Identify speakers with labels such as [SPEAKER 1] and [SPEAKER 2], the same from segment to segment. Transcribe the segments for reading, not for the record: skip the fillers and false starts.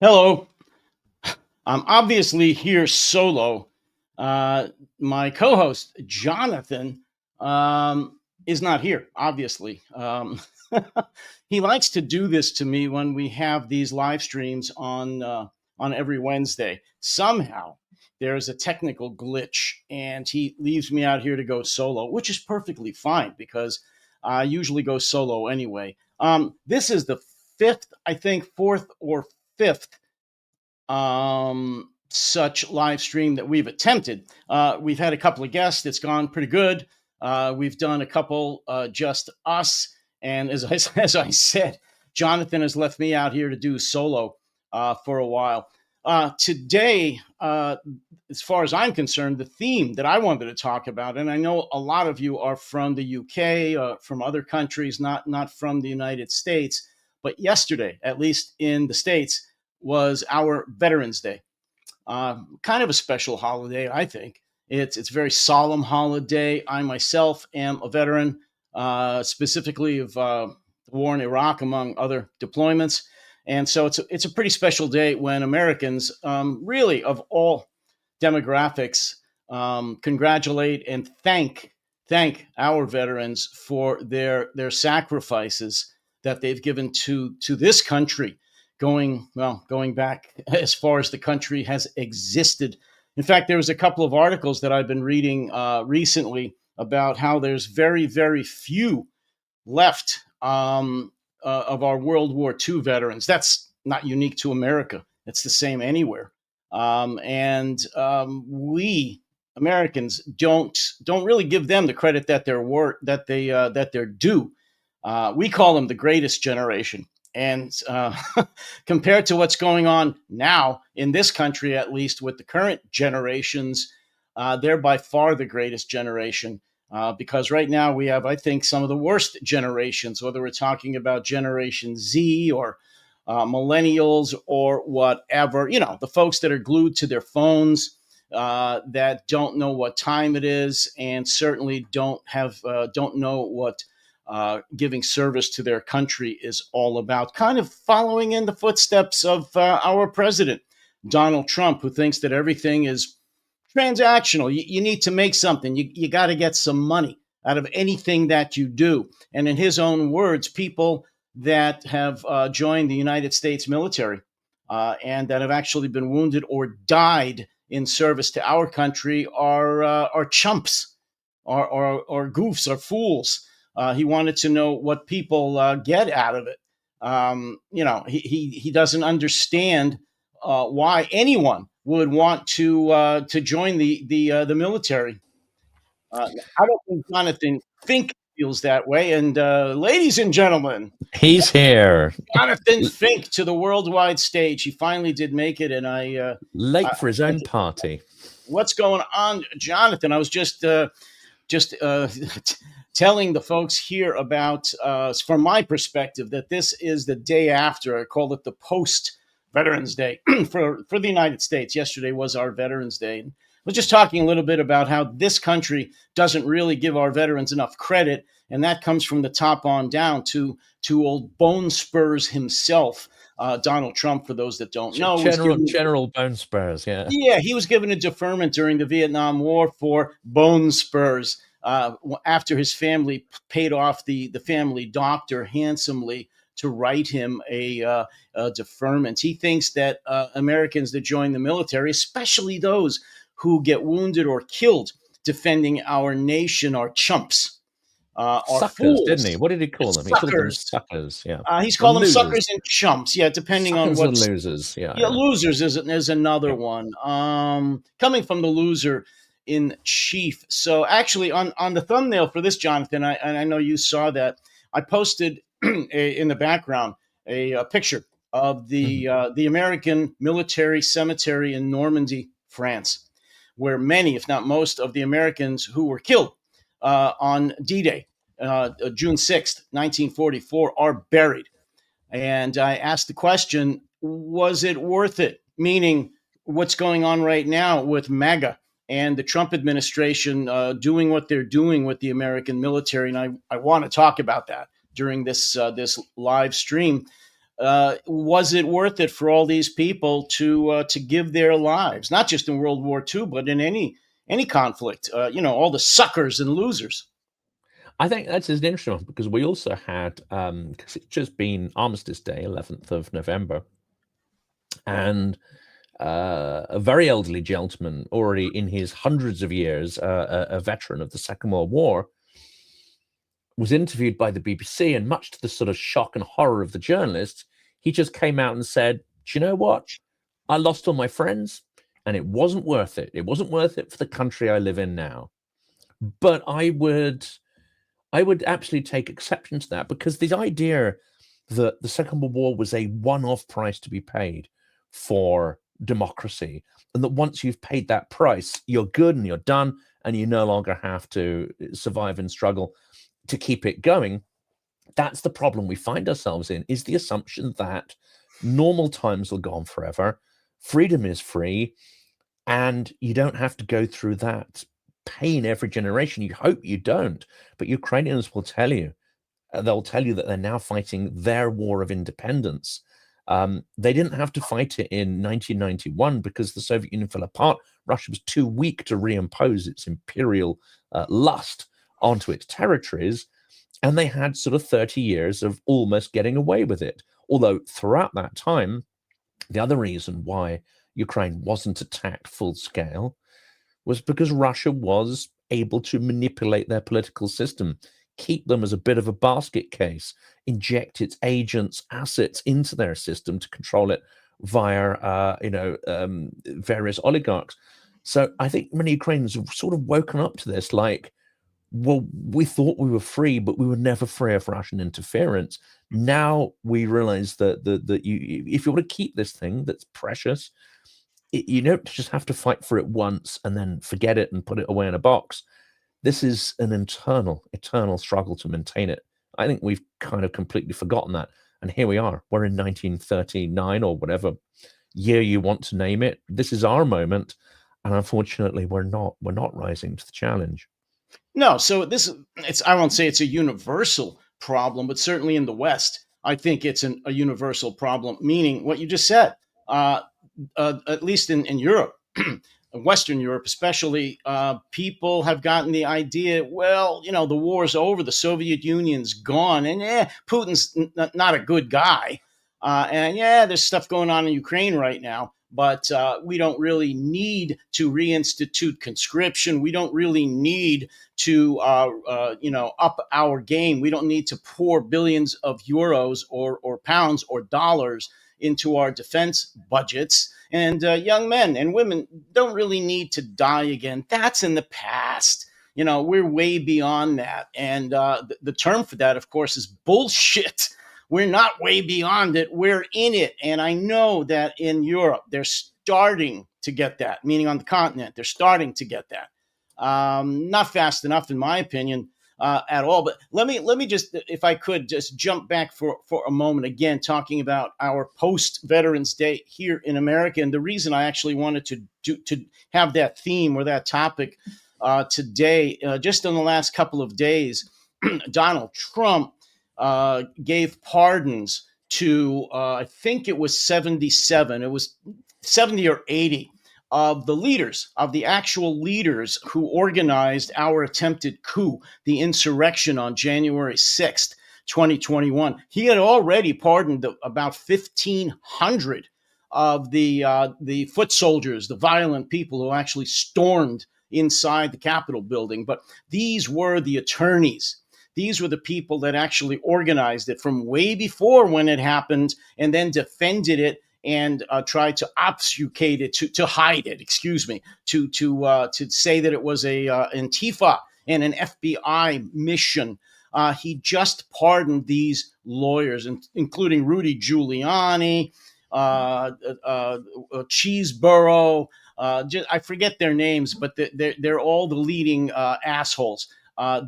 [SPEAKER 1] Hello. I'm obviously here solo. My co host, Jonathan, is not here, obviously. He likes to do this to me when we have these live streams on every Wednesday. Somehow, there's a technical glitch, and he leaves me out here to go solo, which is perfectly fine because I usually go solo anyway. This is the fifth, I think, fourth or fifth such live stream that we've attempted. We've had a couple of guests. It's gone pretty good. We've done a couple just us. And as I said, Jonathan has left me out here to do solo for a while. Today, as far as I'm concerned, the theme that I wanted to talk about, and I know a lot of you are from the UK, from other countries, not from the United States, but yesterday, at least in the States, was our Veterans Day. Kind of a special holiday, I think. It's a very solemn holiday. I myself am a veteran, specifically of the war in Iraq, among other deployments. And so it's a pretty special day when Americans, really of all demographics, congratulate and thank our veterans for their sacrifices that they've given to this country, going back as far as the country has existed. In fact, there was a couple of articles that I've been reading recently about how there's very few left of our World War II veterans. That's not unique to America. It's the same anywhere. And we Americans don't really give them the credit that they're due. We call them the greatest generation. And compared to what's going on now in this country, at least with the current generations, they're by far the greatest generation. Because right now we have, I think, some of the worst generations, whether we're talking about Generation Z or millennials or whatever, the folks that are glued to their phones, that don't know what time it is, and certainly don't know what giving service to their country is all about. Kind of following in the footsteps of our president, Donald Trump, who thinks that everything is transactional. You need to make something. You got to get some money out of anything that you do. And in his own words, people that have joined the United States military and that have actually been wounded or died in service to our country are chumps, or goofs, or fools. He wanted to know what people get out of it. He doesn't understand why anyone would want to join the military. I don't think Jonathan Fink feels that way. And ladies and gentlemen,
[SPEAKER 2] He's here,
[SPEAKER 1] Jonathan Fink to the worldwide stage. He finally did make it, and
[SPEAKER 2] late for his own party.
[SPEAKER 1] what's going on, Jonathan? I was just telling the folks here about, from my perspective, that this is the day after. I call it the post Veterans Day for the United States. Yesterday was our Veterans Day. And I was just talking a little bit about how this country doesn't really give our veterans enough credit, and that comes from the top on down to old Bone Spurs himself, Donald Trump. For those that don't know,
[SPEAKER 2] General Bone Spurs, yeah.
[SPEAKER 1] yeah, he was given a deferment during the Vietnam War for bone spurs, after his family paid off the family doctor handsomely to write him a deferment. He thinks that Americans that join the military, especially those who get wounded or killed defending our nation, are chumps, are
[SPEAKER 2] Suckers,
[SPEAKER 1] fools.
[SPEAKER 2] didn't he? What did he call them? He called them
[SPEAKER 1] Suckers.
[SPEAKER 2] suckers, yeah.
[SPEAKER 1] He's
[SPEAKER 2] Or
[SPEAKER 1] called them
[SPEAKER 2] losers.
[SPEAKER 1] suckers and chumps. Yeah, depending on
[SPEAKER 2] Suckers
[SPEAKER 1] what.
[SPEAKER 2] and losers, yeah.
[SPEAKER 1] Yeah, losers is another
[SPEAKER 2] Yeah.
[SPEAKER 1] one. Coming from the loser in chief. So actually, on the thumbnail for this, Jonathan, I know you saw that. I posted in the background a picture of the American military cemetery in Normandy, France, where many, if not most, of the Americans who were killed on D-Day, June 6th, 1944, are buried. And I asked the question, was it worth it? Meaning, what's going on right now with MAGA and the Trump administration doing what they're doing with the American military? And I want to talk about that during this live stream. was it worth it for all these people to give their lives, not just in World War II, but in any conflict? All the suckers and losers.
[SPEAKER 2] I think that's an interesting one because we also had, because it's just been Armistice Day, 11th of November, and a very elderly gentleman, already in his hundreds of years, a veteran of the Second World War, was interviewed by the BBC, and much to the sort of shock and horror of the journalists, he just came out and said, "Do you know what? I lost all my friends, and it wasn't worth it. It wasn't worth it for the country I live in now. But I would absolutely take exception to that, because the idea that the Second World War was a one-off price to be paid for democracy, and that once you've paid that price, you're good and you're done, and you no longer have to survive and struggle to keep it going. That's the problem we find ourselves in, is the assumption that normal times will go on forever, freedom is free, and you don't have to go through that pain every generation. You hope you don't, but Ukrainians will tell you, they'll tell you that they're now fighting their war of independence. They didn't have to fight it in 1991 because the Soviet Union fell apart. Russia was too weak to reimpose its imperial lust onto its territories, and they had sort of 30 years of almost getting away with it. Although throughout that time, the other reason why Ukraine wasn't attacked full scale was because Russia was able to manipulate their political system, keep them as a bit of a basket case, inject its agents' assets into their system to control it via, various oligarchs. So I think many Ukrainians have sort of woken up to this, like, well, we thought we were free, but we were never free of Russian interference. Now we realize that if you want to keep this thing that's precious, you don't just have to fight for it once and then forget it and put it away in a box. This is an eternal struggle to maintain it. I think we've kind of completely forgotten that. And here we are. We're in 1939 or whatever year you want to name it. This is our moment. And unfortunately, we're not rising to the challenge.
[SPEAKER 1] No, so I won't say it's a universal problem, but certainly in the West, I think it's a universal problem, meaning what you just said. At least in Europe, Western Europe especially, people have gotten the idea, well, the war's over, the Soviet Union's gone, and Putin's not a good guy. And there's stuff going on in Ukraine right now, but we don't really need to reinstitute conscription. We don't really need to, up our game. We don't need to pour billions of euros or pounds or dollars into our defense budgets. And young men and women don't really need to die again. That's in the past. We're way beyond that. And the term for that, of course, is bullshit. We're not way beyond it. We're in it. And I know that in Europe, they're starting to get that, meaning on the continent, they're starting to get that. Not fast enough, in my opinion, at all. But let me just, if I could, just jump back for a moment again, talking about our post Veterans Day here in America, and the reason I actually wanted to have that theme or that topic today, just in the last couple of days, Donald Trump gave pardons to I think it was 77. It was 70 or 80 of the actual leaders who organized our attempted coup, the insurrection on January 6th, 2021. He had already pardoned about 1,500 of the foot soldiers, the violent people who actually stormed inside the Capitol building. But these were the attorneys. These were the people that actually organized it from way before when it happened, and then defended it and tried to obfuscate it, to hide it, to say that it was a Antifa and an FBI mission. He just pardoned these lawyers, including Rudy Giuliani, Cheeseborough. I forget their names, but they're all the leading assholes.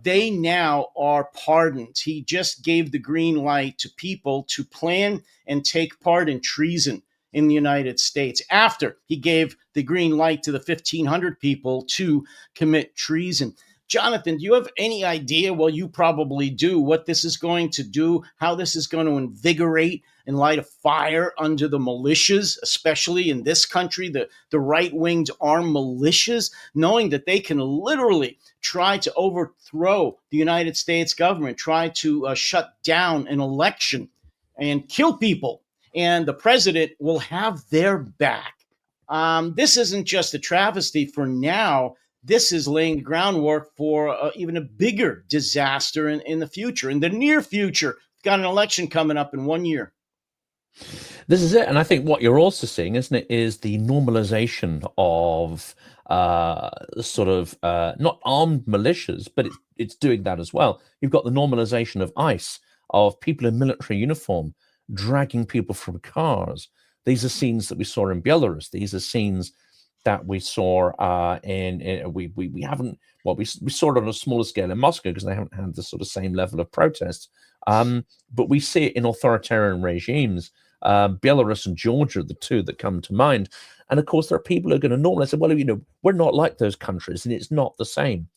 [SPEAKER 1] They now are pardoned. He just gave the green light to people to plan and take part in treason in the United States after he gave the green light to the 1,500 people to commit treason. Jonathan, do you have any idea? Well, you probably do, what this is going to do, how this is going to invigorate and light a fire under the militias, especially in this country, the right winged armed militias, knowing that they can literally try to overthrow the United States government, try to shut down an election and kill people. And the president will have their back. This isn't just a travesty for now. This is laying the groundwork for even a bigger disaster in the future, in the near future. We've got an election coming up in 1 year.
[SPEAKER 2] This is it. And I think what you're also seeing, isn't it, is the normalization of not armed militias, but it's doing that as well. You've got the normalization of ICE, of people in military uniform dragging people from cars. These are scenes that we saw in Belarus. These are scenes that we saw we haven't, well, we saw it on a smaller scale in Moscow because they haven't had the sort of same level of protests. But we see it in authoritarian regimes. Belarus and Georgia are the two that come to mind. And of course, there are people who are going to normalize say, well, we're not like those countries, and it's not the same.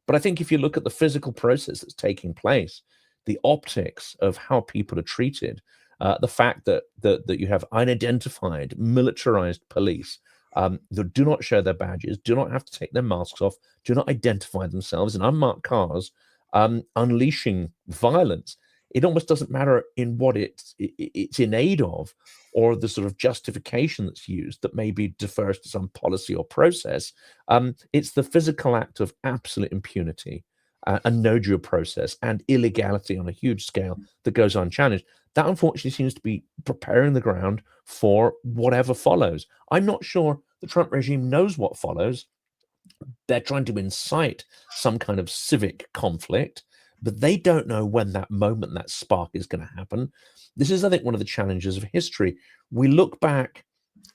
[SPEAKER 2] But I think if you look at the physical process that's taking place, the optics of how people are treated, the fact that you have unidentified, militarized police that do not show their badges, do not have to take their masks off, do not identify themselves in unmarked cars, unleashing violence. It almost doesn't matter in what it's in aid of, or the sort of justification that's used that maybe defers to some policy or process. It's the physical act of absolute impunity, a no due process, and illegality on a huge scale that goes unchallenged. That unfortunately seems to be preparing the ground for whatever follows. I'm not sure the Trump regime knows what follows. They're trying to incite some kind of civic conflict, but they don't know when that moment, that spark is going to happen. This is, I think, one of the challenges of history. We look back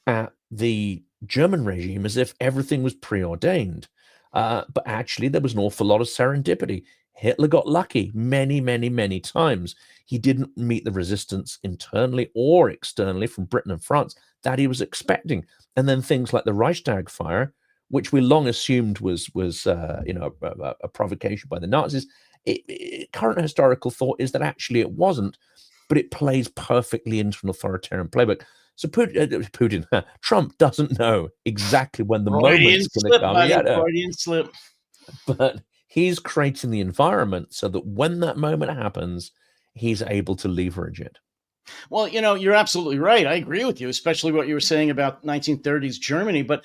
[SPEAKER 2] at the German regime as if everything was preordained, but actually there was an awful lot of serendipity. Hitler got lucky many, many, many times. He didn't meet the resistance internally or externally from Britain and France that he was expecting. And then things like the Reichstag fire, which we long assumed was a provocation by the Nazis. Current historical thought is that actually it wasn't, but it plays perfectly into an authoritarian playbook. So Trump doesn't know exactly when the moment's going to come.
[SPEAKER 1] Freudian slip.
[SPEAKER 2] But he's creating the environment so that when that moment happens, he's able to leverage it.
[SPEAKER 1] Well, you're absolutely right. I agree with you, especially what you were saying about 1930s Germany. But,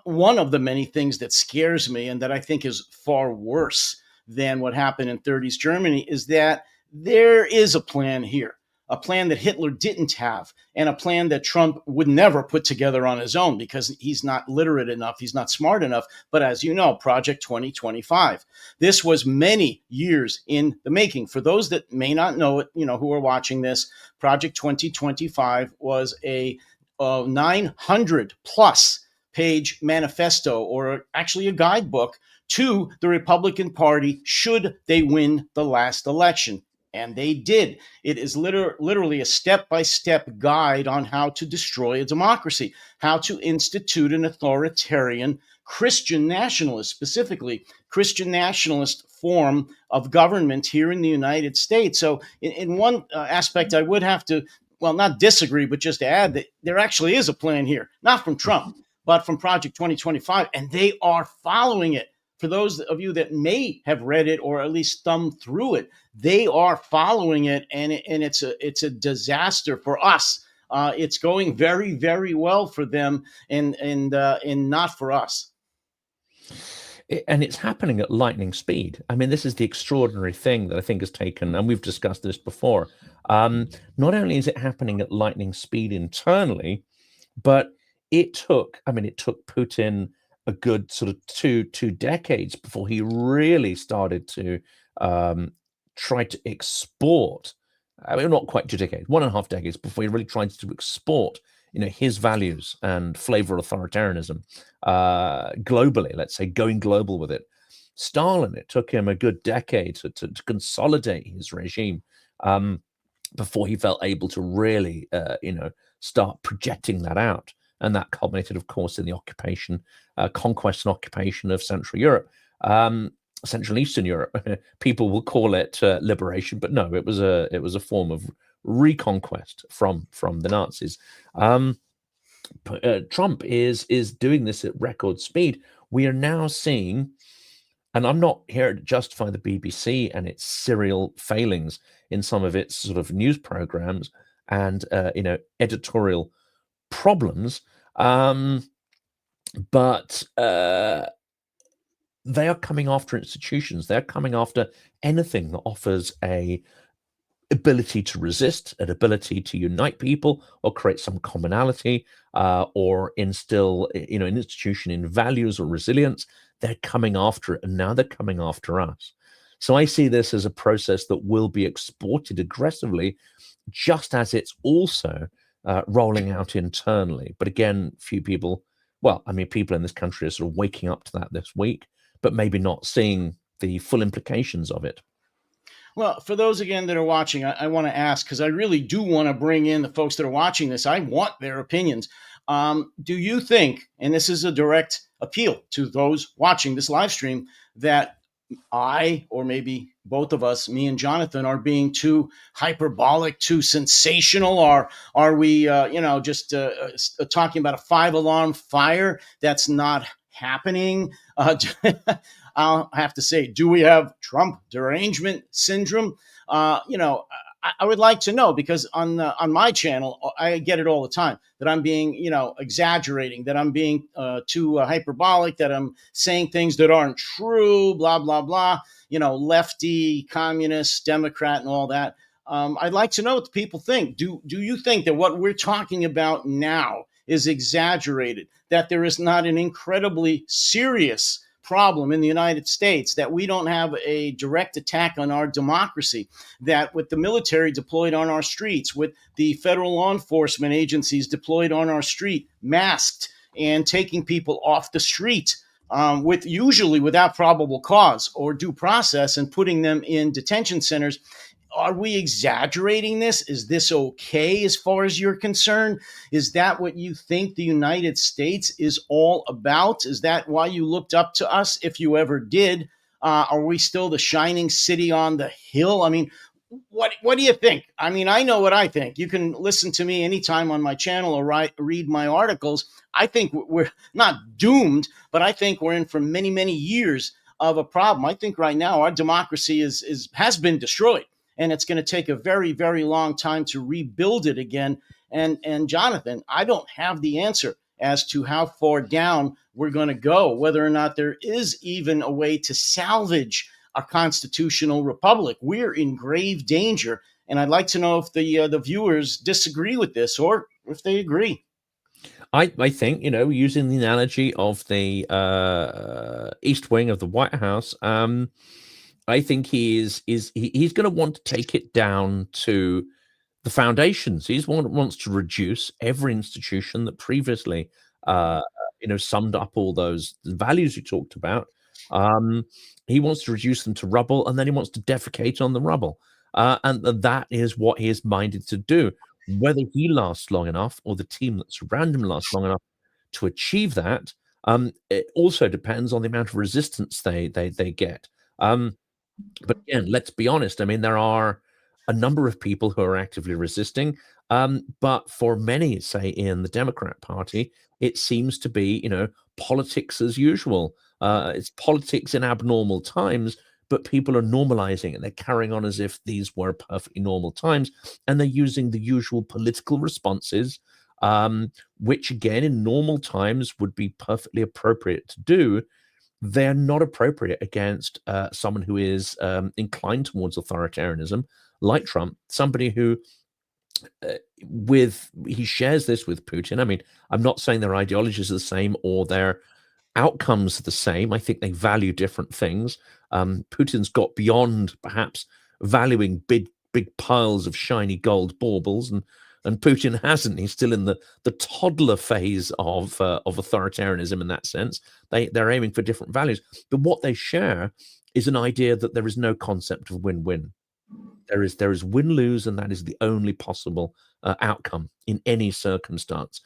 [SPEAKER 1] one of the many things that scares me and that I think is far worse than what happened in 30s Germany is that there is a plan here, a plan that Hitler didn't have, and a plan that Trump would never put together on his own because he's not literate enough, he's not smart enough. But as you know, Project 2025. This was many years in the making. For those that may not know it, who are watching this, Project 2025 was a 900 plus page manifesto, or actually a guidebook to the Republican Party should they win the last election. And they did. It is literally a step-by-step guide on how to destroy a democracy, how to institute an authoritarian Christian nationalist, specifically Christian nationalist form of government here in the United States. So in one aspect, I would have to, well, not disagree, but just add that there actually is a plan here, not from Trump, but from Project 2025, and they are following it. For those of you that may have read it or at least thumbed through it, they are following it, and it's a disaster for us. It's going very, very well for them, and not for us.
[SPEAKER 2] And it's happening at lightning speed. I mean, this is the extraordinary thing that I think has taken, and we've discussed this before. Not only is it happening at lightning speed internally, but it took Putin a good sort of two decades before he really started to try to export. I mean, not quite 2 decades, 1.5 decades before he really tried to export, his values and flavor authoritarianism globally. Let's say going global with it. Stalin, it took him a good decade to consolidate his regime before he felt able to really, start projecting that out. And that culminated, of course, in the conquest and occupation of Central Europe. Central Eastern Europe. People will call it liberation, but no, it was a form of reconquest from the Nazis. Trump is doing this at record speed. We are now seeing, and I'm not here to justify the BBC and its serial failings in some of its sort of news programs and editorial problems, but they are coming after institutions. They're coming after anything that offers a ability to resist, an ability to unite people, or create some commonality, or instill, an institution in values or resilience. They're coming after it, and now they're coming after us. So I see this as a process that will be exported aggressively, just as it's also rolling out internally. But again, few people, well, I mean, people in this country are sort of waking up to that this week, but maybe not seeing the full implications of it.
[SPEAKER 1] Well, for those again that are watching, I want to ask because I really do want to bring in the folks that are watching this. I want their opinions. Do you think, and this is a direct appeal to those watching this live stream, that I, or maybe both of us, me and Jonathan, are being too hyperbolic, too sensational? Or are we, just talking about a 5 alarm fire that's not happening? I'll have to say, do we have Trump derangement syndrome? I would like to know because on my channel, I get it all the time that I'm being, exaggerating, that I'm being too hyperbolic, that I'm saying things that aren't true, blah blah blah. Lefty, communist, Democrat, and all that. I'd like to know what the people think. Do you think that what we're talking about now is exaggerated? That there is not an incredibly serious problem in the United States, that we don't have a direct attack on our democracy, that with the military deployed on our streets, with the federal law enforcement agencies deployed on our street, masked and taking people off the street, with usually without probable cause or due process, and putting them in detention centers. Are we exaggerating this? Is this okay as far as you're concerned? Is that what you think the United States is all about? Is that why you looked up to us, if you ever did? Are we still the shining city on the hill? I mean, what do you think? I mean, I know what I think. You can listen to me anytime on my channel or read my articles. I think we're not doomed, but I think we're in for many, many years of a problem. I think right now our democracy has been destroyed, and it's going to take a very, very long time to rebuild it again. And Jonathan, I don't have the answer as to how far down we're going to go, whether or not there is even a way to salvage a constitutional republic. We're in grave danger, and I'd like to know if the viewers disagree with this or if they agree.
[SPEAKER 2] I think, using the analogy of the East Wing of the White House, I think he's going to want to take it down to the foundations. He wants to reduce every institution that previously, summed up all those values you talked about. He wants to reduce them to rubble, and then he wants to defecate on the rubble. And that is what he is minded to do. Whether he lasts long enough or the team that surround him lasts long enough to achieve that, it also depends on the amount of resistance they get. But again, let's be honest. I mean, there are a number of people who are actively resisting. But for many, say in the Democrat Party, it seems to be, politics as usual. It's politics in abnormal times, but people are normalizing it. They're carrying on as if these were perfectly normal times, and they're using the usual political responses, which again, in normal times would be perfectly appropriate to do. They're not appropriate against someone who is inclined towards authoritarianism, like Trump, somebody who he shares this with Putin. I mean, I'm not saying their ideologies are the same or their outcomes are the same. I think they value different things. Putin's got beyond perhaps valuing big piles of shiny gold baubles, and Putin hasn't. He's still in the toddler phase of authoritarianism in that sense. They're aiming for different values, but what they share is an idea that there is no concept of win-win. There is win-lose, and that is the only possible outcome in any circumstance.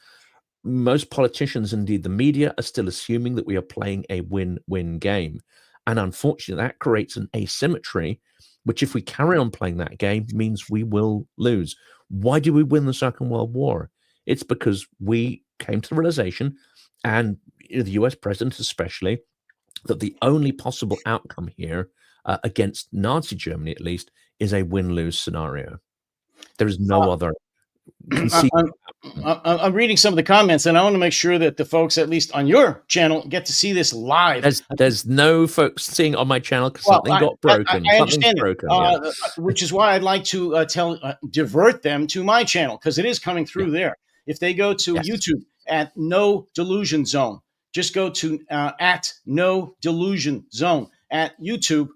[SPEAKER 2] Most politicians, indeed the media, are still assuming that we are playing a win-win game. And unfortunately, that creates an asymmetry, which, if we carry on playing that game, means we will lose. Why did we win the Second World War? It's because we came to the realization, and the US president especially, that the only possible outcome here, against Nazi Germany at least, is a win-lose scenario. There is no other conceivable outcome.
[SPEAKER 1] I'm reading some of the comments, and I want to make sure that the folks, at least on your channel, get to see this live.
[SPEAKER 2] There's no folks seeing on my channel because
[SPEAKER 1] Well,
[SPEAKER 2] something got broken.
[SPEAKER 1] I
[SPEAKER 2] Something's
[SPEAKER 1] understand it,
[SPEAKER 2] broken. Yeah.
[SPEAKER 1] which is why I'd like to divert them to my channel, because it is coming through there. If they go to
[SPEAKER 2] Yes.
[SPEAKER 1] YouTube at No Delusion Zone, just go to at No Delusion Zone at YouTube.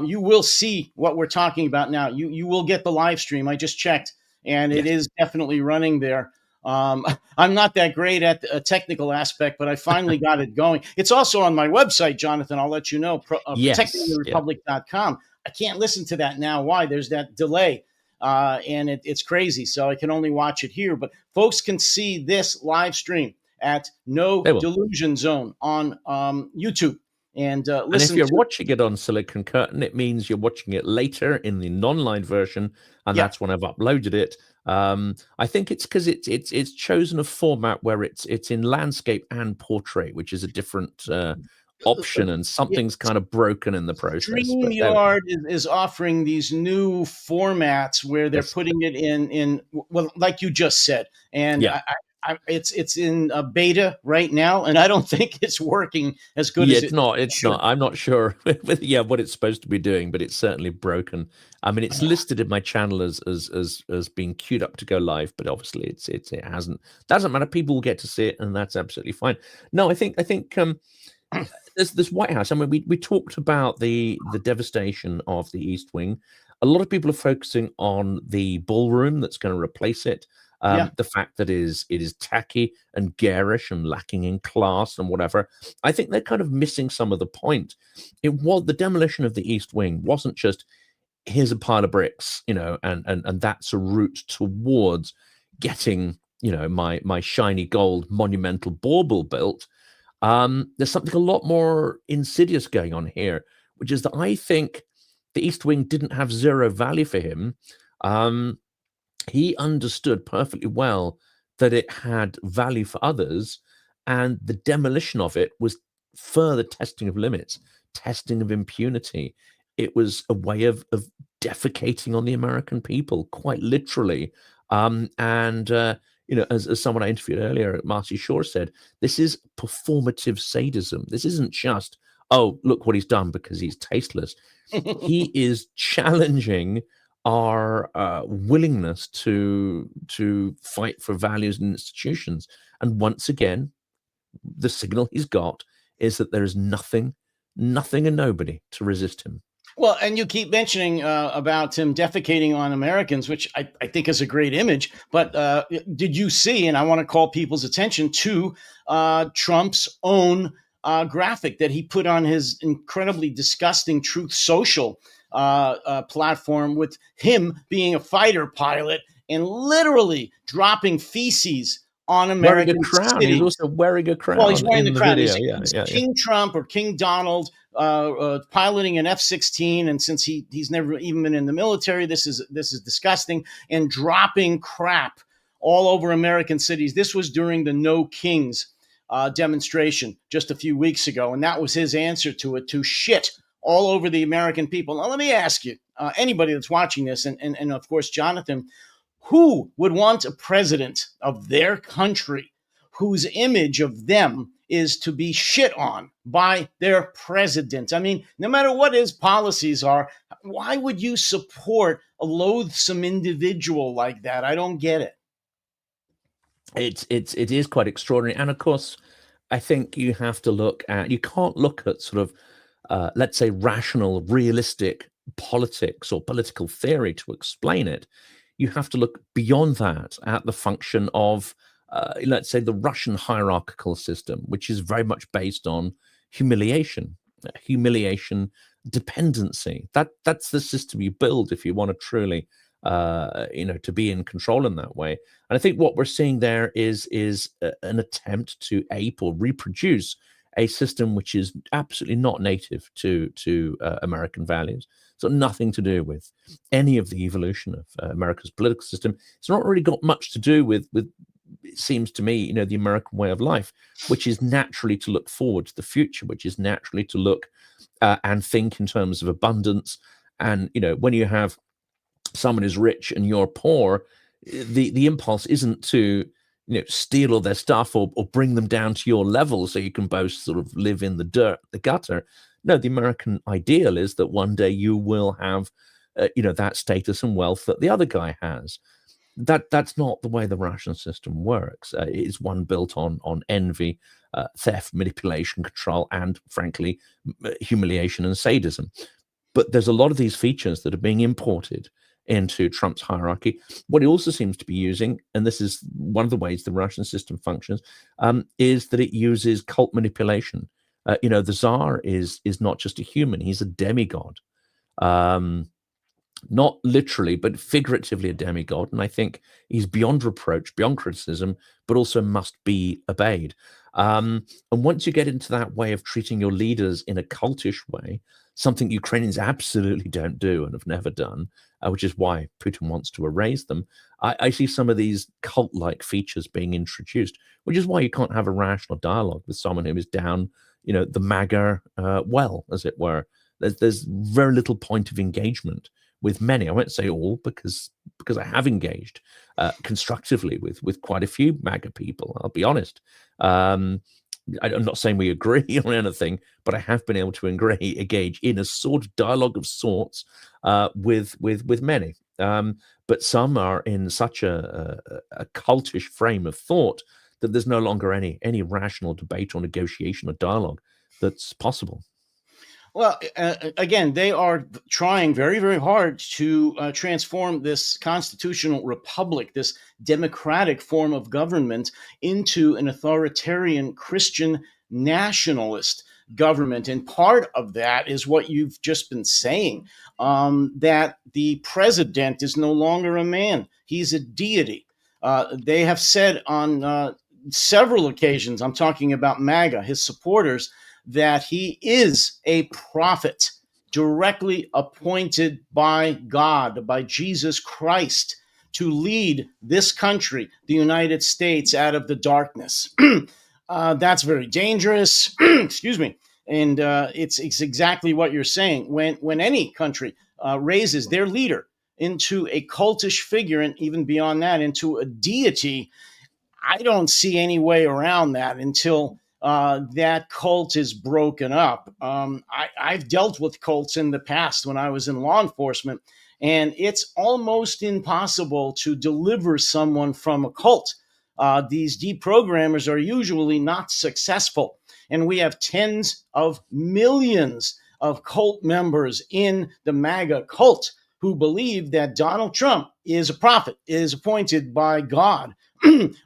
[SPEAKER 1] You will see what we're talking about now. You will get the live stream. I just checked, and it is definitely running there. I'm not that great at a technical aspect, but I finally got it going. It's also on my website, Jonathan. I'll let you know, protectingtherepublic.com. I can't listen to that now. Why? There's that delay, and it's crazy. So I can only watch it here. But folks can see this live stream at No Delusion Zone on YouTube. And listen.
[SPEAKER 2] And if you're watching it on Silicon Curtain, it means you're watching it later in the non-line version, and that's when I've uploaded it. I think it's because it's chosen a format where it's in landscape and portrait, which is a different option, and something's kind of broken in the process.
[SPEAKER 1] StreamYard is offering these new formats where they're putting it in well, like you just said, and it's in a beta right now, and I don't think it's working as good as
[SPEAKER 2] it's not. I'm not sure what it's supposed to be doing, but it's certainly broken. I mean, it's listed in my channel as being queued up to go live, but obviously it hasn't. Doesn't matter. People will get to see it, and that's absolutely fine. No, I think this White House. I mean, we talked about the devastation of the East Wing. A lot of people are focusing on the ballroom that's going to replace it. The fact that it is tacky and garish and lacking in class and whatever. I think they're kind of missing some of the point. It was the demolition of the East Wing wasn't just here's a pile of bricks, and that's a route towards getting, my shiny gold monumental bauble built. There's something a lot more insidious going on here, which is that I think the East Wing didn't have zero value for him. He understood perfectly well that it had value for others, and the demolition of it was further testing of limits, testing of impunity. It was a way of defecating on the American people, quite literally. As someone I interviewed earlier, Marcy Shore, said, this is performative sadism. This isn't just, oh, look what he's done because he's tasteless. He is challenging our willingness to fight for values and institutions. And once again, the signal he's got is that there is nothing and nobody to resist him.
[SPEAKER 1] Well, and you keep mentioning about him defecating on Americans, which I think is a great image. But did you see, and I want to call people's attention to Trump's own graphic that he put on his incredibly disgusting Truth Social platform, with him being a fighter pilot and literally dropping feces on American cities.
[SPEAKER 2] He's also wearing a crown.
[SPEAKER 1] Well, he's wearing the crown.
[SPEAKER 2] Video.
[SPEAKER 1] He's King Trump or King Donald, piloting an F-16, and since he's never even been in the military, this is disgusting, and dropping crap all over American cities. This was during the No Kings demonstration just a few weeks ago, and that was his answer to it, to shit all over the American people. Now, let me ask you, anybody that's watching this, and of course, Jonathan, who would want a president of their country whose image of them is to be shit on by their president? I mean, no matter what his policies are, why would you support a loathsome individual like that? I don't get it.
[SPEAKER 2] It is quite extraordinary. And of course, I think you have to you can't look at sort of, let's say, rational, realistic politics or political theory to explain it. You have to look beyond that at the function of, let's say, the Russian hierarchical system, which is very much based on humiliation, dependency. That's the system you build if you want to truly, to be in control in that way. And I think what we're seeing there is an attempt to ape or reproduce a system which is absolutely not native to American values. It's got nothing to do with any of the evolution of America's political system. It's not really got much to do with it seems to me, the American way of life, which is naturally to look forward to the future, which is naturally to look and think in terms of abundance. And when you have someone who's rich and you're poor, the impulse isn't to steal all their stuff or bring them down to your level so you can both sort of live in the dirt, the gutter. No, the American ideal is that one day you will have that status and wealth that the other guy has. That's not the way the Russian system works. It's one built on envy, theft, manipulation, control, and frankly humiliation and sadism. But there's a lot of these features that are being imported into Trump's hierarchy. What he also seems to be using, and this is one of the ways the Russian system functions, is that it uses cult manipulation. The Tsar is not just a human; he's a demigod. Not literally, but figuratively a demigod. And I think he's beyond reproach, beyond criticism, but also must be obeyed. And once you get into that way of treating your leaders in a cultish way, something Ukrainians absolutely don't do and have never done, which is why Putin wants to erase them, I see some of these cult-like features being introduced, which is why you can't have a rational dialogue with someone who is down, the MAGA well, as it were. There's very little point of engagement with many. I won't say all because I have engaged constructively with quite a few MAGA people. I'll be honest. I'm not saying we agree on anything, but I have been able to engage in a sort of dialogue of sorts with many. But some are in such a cultish frame of thought that there's no longer any rational debate or negotiation or dialogue that's possible.
[SPEAKER 1] Well, again, they are trying very, very hard to transform this constitutional republic, this democratic form of government, into an authoritarian Christian nationalist government. And part of that is what you've just been saying, that the president is no longer a man, he's a deity. They have said on several occasions, I'm talking about MAGA, his supporters, that he is a prophet directly appointed by God, by Jesus Christ, to lead this country, the United States, out of the darkness. That's very dangerous. Excuse me. And it's exactly what you're saying. When any country raises their leader into a cultish figure, and even beyond that, into a deity, I don't see any way around that until that cult is broken up. I've dealt with cults in the past when I was in law enforcement, and it's almost impossible to deliver someone from a cult. These deprogrammers are usually not successful, and we have tens of millions of cult members in the MAGA cult who believe that Donald Trump is a prophet, is appointed by God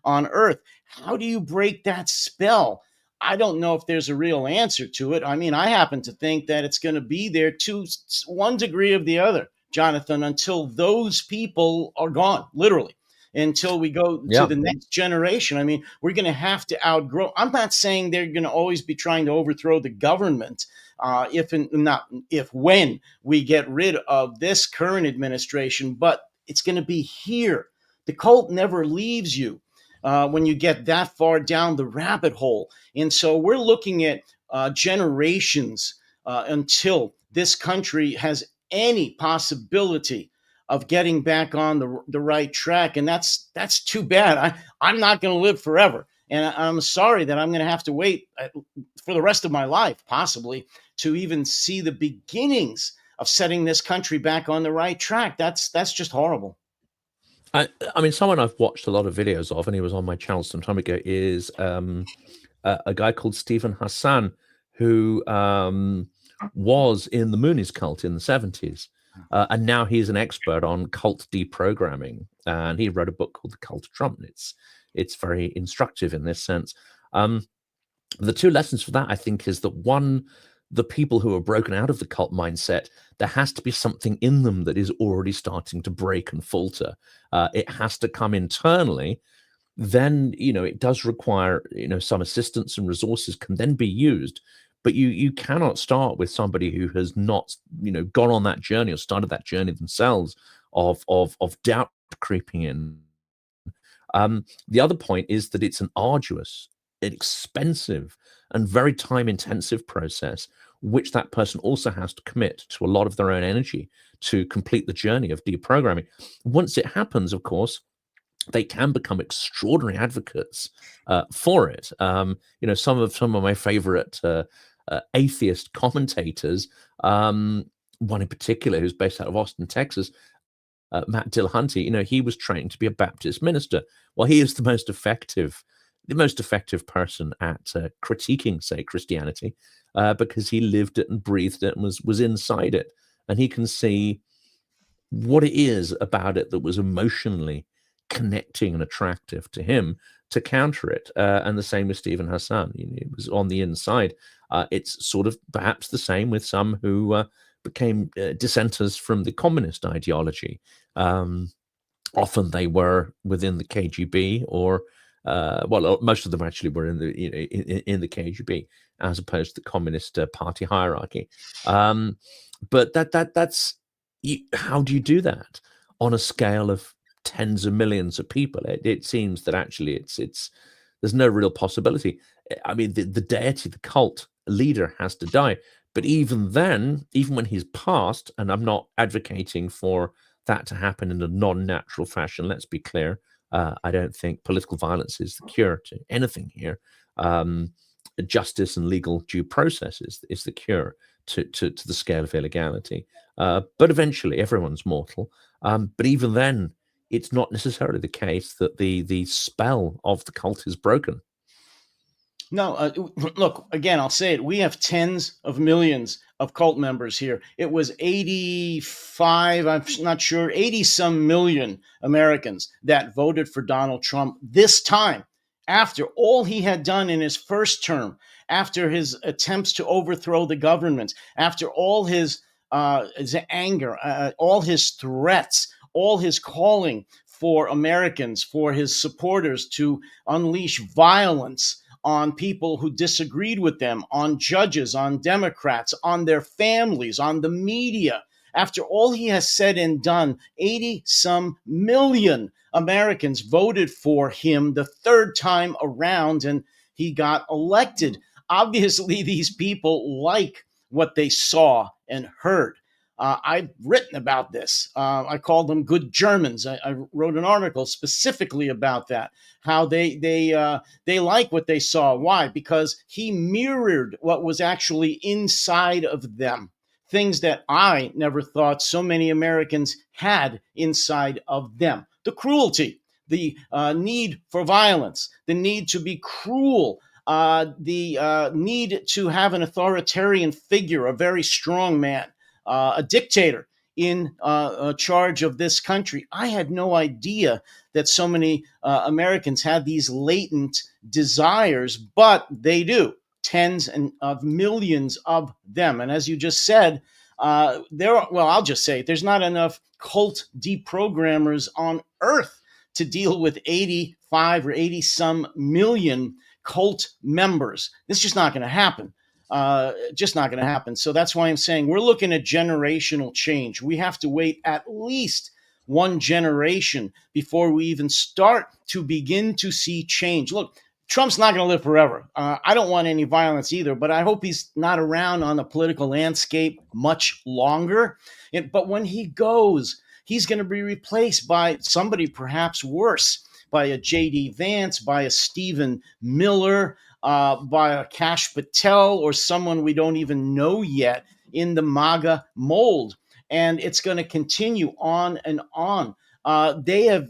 [SPEAKER 1] on earth. How do you break that spell? I don't know if there's a real answer to it. I mean, I happen to think that it's going to be there to one degree or the other, Jonathan, until those people are gone, literally, until we go to the next generation. I mean, we're going to have to outgrow. I'm not saying they're going to always be trying to overthrow the government. If when we get rid of this current administration, but it's going to be here. The cult never leaves you when you get that far down the rabbit hole. And so we're looking at generations until this country has any possibility of getting back on the right track. And that's too bad. I'm not going to live forever. And I'm sorry that I'm going to have to wait for the rest of my life, possibly, to even see the beginnings of setting this country back on the right track. That's just horrible.
[SPEAKER 2] I mean, someone I've watched a lot of videos of, and he was on my channel some time ago, is a guy called Stephen Hassan, who was in the Moonies cult in the 70s. And now he's an expert on cult deprogramming. And he wrote a book called The Cult of Trump. And it's very instructive in this sense. The two lessons for that, I think, is that one, the people who are broken out of the cult mindset, there has to be something in them that is already starting to break and falter. It has to come internally. then it does require some assistance, and resources can then be used. But you cannot start with somebody who has not gone on that journey or started that journey themselves of doubt creeping in. The other point is that it's an arduous, expensive, and very time intensive process, which that person also has to commit to a lot of their own energy to complete the journey of deprogramming. Once it happens, of course, they can become extraordinary advocates for it. Some of my favorite atheist commentators, one in particular who's based out of Austin, Texas, Matt Dillahunty, he was trained to be a Baptist minister. Well, he is the most effective person at critiquing, say, Christianity, because he lived it and breathed it and was inside it, and he can see what it is about it that was emotionally connecting and attractive to him to counter it. And the same with Stephen Hassan. It was on the inside. It's sort of perhaps the same with some who became dissenters from the communist ideology. Often they were within the KGB, or most of them actually were in the KGB, as opposed to the communist party hierarchy. But that's how do you do that on a scale of tens of millions of people? It seems that actually it's there's no real possibility. I mean, the deity, the cult leader has to die. But even then, even when he's passed, and I'm not advocating for that to happen in a non-natural fashion, let's be clear. I don't think political violence is the cure to anything here. Justice and legal due process is the cure to the scale of illegality. But eventually, everyone's mortal. But even then, it's not necessarily the case that the spell of the cult is broken.
[SPEAKER 1] No, look, again, I'll say it. We have tens of millions of cult members here. It was 85, I'm not sure, 80 some million Americans that voted for Donald Trump this time, after all he had done in his first term, after his attempts to overthrow the government, after all his anger, all his threats, all his calling for Americans, for his supporters to unleash violence on people who disagreed with them, on judges, on Democrats, on their families, on the media. After all he has said and done, 80 some million Americans voted for him the third time around, and he got elected. Obviously, these people like what they saw and heard. I've written about this. I called them good Germans. I wrote an article specifically about that. How they like what they saw. Why? Because he mirrored what was actually inside of them. Things that I never thought so many Americans had inside of them. The cruelty, the need for violence, the need to be cruel, the need to have an authoritarian figure, a very strong man, a dictator in charge of this country. I had no idea that so many Americans had these latent desires, but they do. Tens of millions of them. And as you just said, I'll just say it, there's not enough cult deprogrammers on earth to deal with 85 or 80 some million cult members. This is just not going to happen. Just not going to happen. So that's why I'm saying we're looking at generational change. We have to wait at least one generation before we even start to begin to see change. Look, Trump's not going to live forever. I don't want any violence either, but I hope he's not around on the political landscape much longer. But when he goes, he's going to be replaced by somebody perhaps worse, by a J.D. Vance, by a Stephen Miller, by a Kash Patel, or someone we don't even know yet in the MAGA mold. And it's going to continue on and on. They have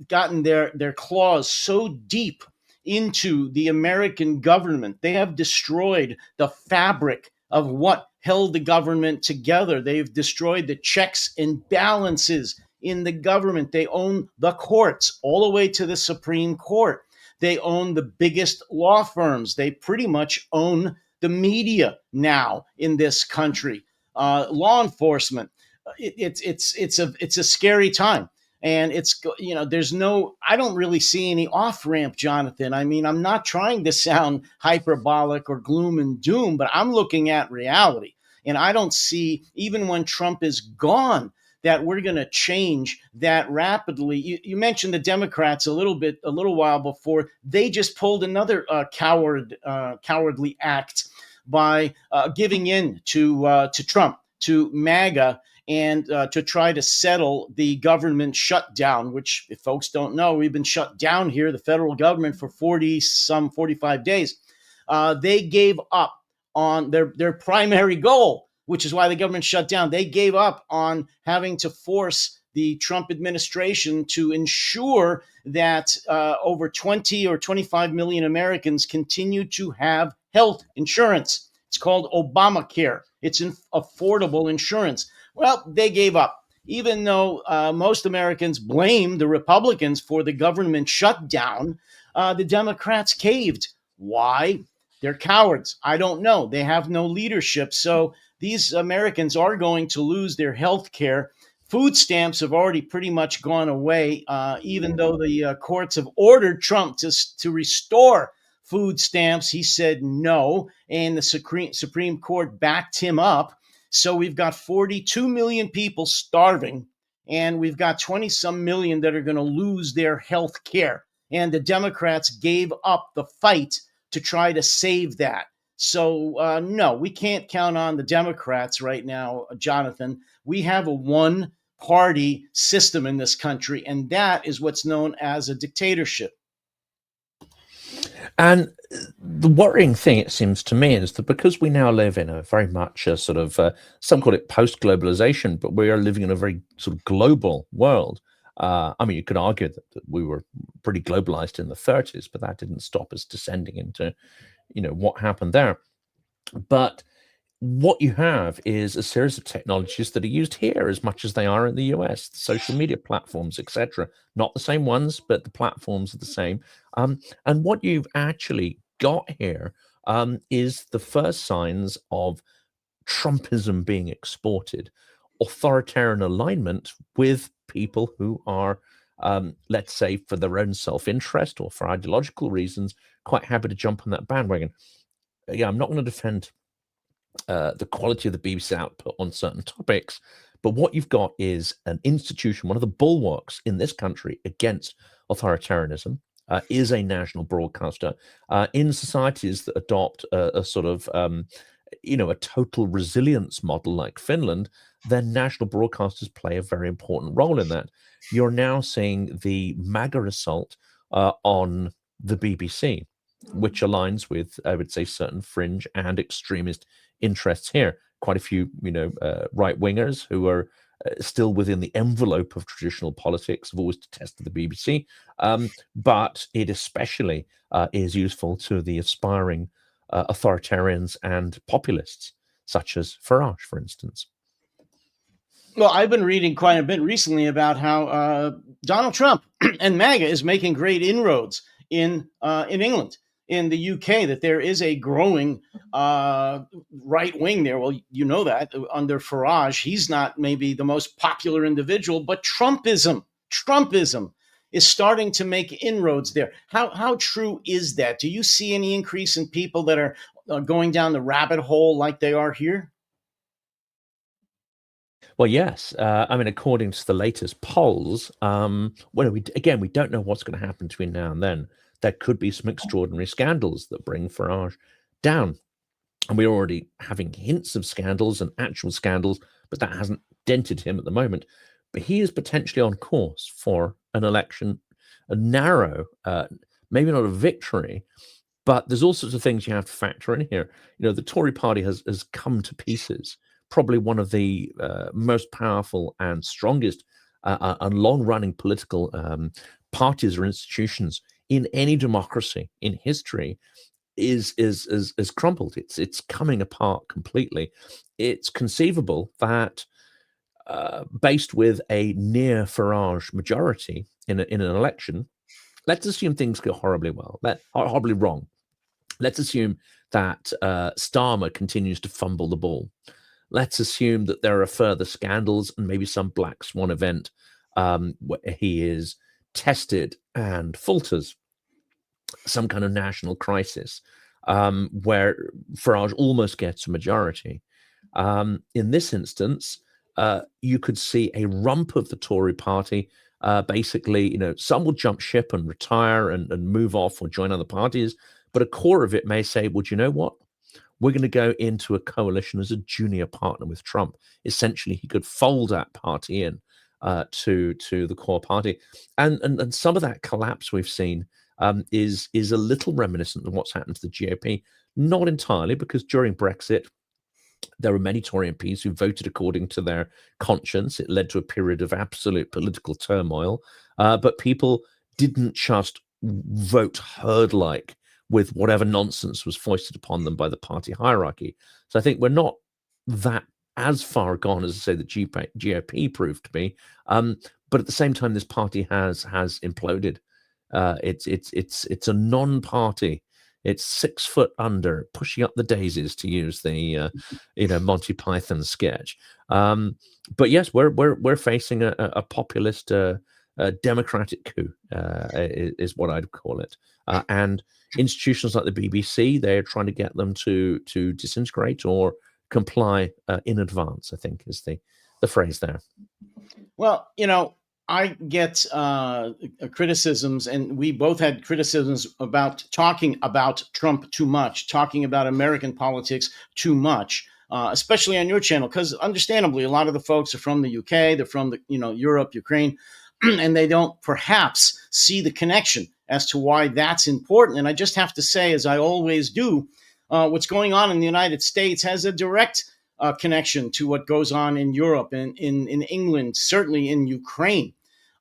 [SPEAKER 1] gotten their claws so deep into the American government. They have destroyed the fabric of what held the government together. They've destroyed the checks and balances in the government. They own the courts all the way to the Supreme Court. They own the biggest law firms. They pretty much own the media now in this country. Law enforcement. It's a scary time. And there's no, I don't really see any off ramp, Jonathan. I mean, I'm not trying to sound hyperbolic or gloom and doom, but I'm looking at reality. And I don't see, even when Trump is gone, that we're going to change that rapidly. You mentioned the Democrats a little while before. They just pulled another cowardly act by giving in to Trump, to MAGA, and to try to settle the government shutdown, which, if folks don't know, we've been shut down here, the federal government, for 45 days. They gave up on their primary goal, which is why the government shut down. They gave up on having to force the Trump administration to ensure that over 20 or 25 million Americans continue to have health insurance. It's called Obamacare. It's an affordable insurance. Well, they gave up. Even though most Americans blame the Republicans for the government shutdown, the Democrats caved. Why? They're cowards. I don't know. They have no leadership. So these Americans are going to lose their health care. Food stamps have already pretty much gone away, even though the courts have ordered Trump to restore food stamps. He said no, and the Supreme Court backed him up. So we've got 42 million people starving, and we've got 20 some million that are going to lose their health care. And the Democrats gave up the fight to try to save that. So, no, we can't count on the Democrats right now, Jonathan. We have a one party system in this country, and that is what's known as a dictatorship.
[SPEAKER 2] And the worrying thing, it seems to me, is that because we now live in a very much a sort of, some call it post-globalization, but we are living in a very sort of global world. I mean, you could argue that we were pretty globalized in the 30s, but that didn't stop us descending into, what happened there. But what you have is a series of technologies that are used here as much as they are in the US, the social media platforms, etc. Not the same ones, but the platforms are the same. And what you've actually got here is the first signs of Trumpism being exported, authoritarian alignment with people who are, let's say, for their own self-interest or for ideological reasons, quite happy to jump on that bandwagon. Yeah, I'm not going to defend the quality of the BBC output on certain topics, but what you've got is an institution, one of the bulwarks in this country against authoritarianism, is a national broadcaster. In societies that adopt a sort of, a total resilience model like Finland, then national broadcasters play a very important role in that. You're now seeing the MAGA assault on the BBC, which aligns with, I would say, certain fringe and extremist interests here. Quite a few, right wingers who are still within the envelope of traditional politics have always detested the BBC, but it especially is useful to the aspiring authoritarians and populists, such as Farage, for instance.
[SPEAKER 1] Well, I've been reading quite a bit recently about how Donald Trump and MAGA is making great inroads in England, in the UK. That there is a growing right wing there. Well, you know that under Farage, he's not maybe the most popular individual, but Trumpism is starting to make inroads there. How true is that? Do you see any increase in people that are going down the rabbit hole like they are here?
[SPEAKER 2] Well, yes. I mean, according to the latest polls, well, we don't know what's going to happen between now and then. There could be some extraordinary scandals that bring Farage down. And we're already having hints of scandals and actual scandals, but that hasn't dented him at the moment. But he is potentially on course for an election, a narrow, maybe not a victory, but there's all sorts of things you have to factor in here. The Tory party has come to pieces. Probably one of the most powerful and strongest and long-running political parties or institutions in any democracy in history is crumbled. It's coming apart completely. It's conceivable that based with a near Farage majority in an election, let's assume things go horribly wrong. Let's assume that Starmer continues to fumble the ball. Let's assume that there are further scandals and maybe some black swan event he is tested and falters, some kind of national crisis, where Farage almost gets a majority. In this instance, you could see a rump of the Tory party. Basically, some will jump ship and retire and move off or join other parties, but a core of it may say, well, do you know what? We're going to go into a coalition as a junior partner with Trump. Essentially, he could fold that party in to the core party, and some of that collapse we've seen is a little reminiscent of what's happened to the GOP. Not entirely, because during Brexit, there were many Tory MPs who voted according to their conscience. It led to a period of absolute political turmoil, but people didn't just vote herd-like with whatever nonsense was foisted upon them by the party hierarchy. So I think we're not that as far gone as, I say, the GOP proved to be. But at the same time, this party has imploded. It's a non-party. It's 6 foot under, pushing up the daisies, to use the Monty Python sketch. But yes, we're facing a populist democratic coup, is what I'd call it. And institutions like the BBC, they're trying to get them to disintegrate or comply in advance, I think is the phrase there.
[SPEAKER 1] Well, I get criticisms, and we both had criticisms about talking about Trump too much, talking about American politics too much, especially on your channel, because understandably, a lot of the folks are from the UK, they're from Europe, Ukraine, and they don't perhaps see the connection as to why that's important. And I just have to say, as I always do, what's going on in the United States has a direct connection to what goes on in Europe and in England, certainly in Ukraine.